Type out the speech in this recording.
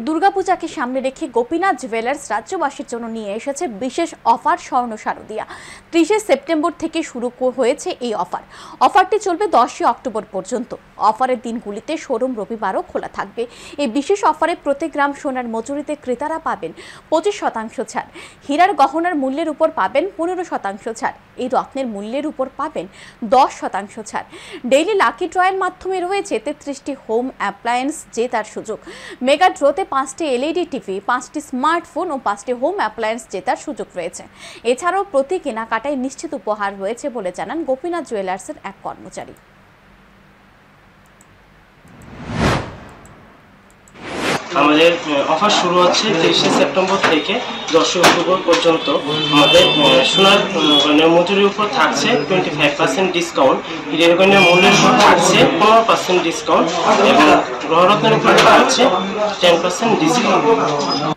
দুর্গাপূজাকে সামনে রেখে গোপীনাথ জুয়েলার্স রাজ্যবাসীর জন্য নিয়ে এসেছে বিশেষ অফার স্বর্ণ শারদিয়া। 30 সেপ্টেম্বর থেকে শুরু হয়েছে এই অফারটি চলবে 10 অক্টোবর পর্যন্ত। অফারের দিনগুলিতে শোরুম রবিবারও খোলা থাকবে। এই বিশেষ অফারে প্রতি গ্রাম সোনার মজুরিতে ক্রেতারা পাবেন 25% ছাড়, হীরার গহনার মূল্যের উপর পাবেন 15% ছাড়, এই রত্নের মূল্যের উপর পাবেন 10% ছাড়। ডেইলি লাকি ড্রয়ের মাধ্যমে রয়েছে 33টি হোম অ্যাপ্লায়েন্স জেতার সুযোগ। মেগা ড্রোতে 5টি এলইডি টিভি, 5টি স্মার্টফোন ও 5টি হোম অ্যাপ্লায়েন্স জেতার সুযোগ রয়েছে। এছাড়াও প্রতি কেনাকাটায় নিশ্চিত উপহার রয়েছে বলে জানান গোপীনাথ জুয়েলার্সের এক কর্মচারী। আমাদের অফার শুরু হচ্ছে 30 সেপ্টেম্বর থেকে 10 অক্টোবর পর্যন্ত। আমাদের সোনার মজুরির উপর থাকছে 25% ডিসকাউন্ট, হীরের গয়নার মূল্যের উপর থাকছে 15% ডিসকাউন্ট এবং গ্রহরত্নের উপর থাকছে 10% ডিসকাউন্ট।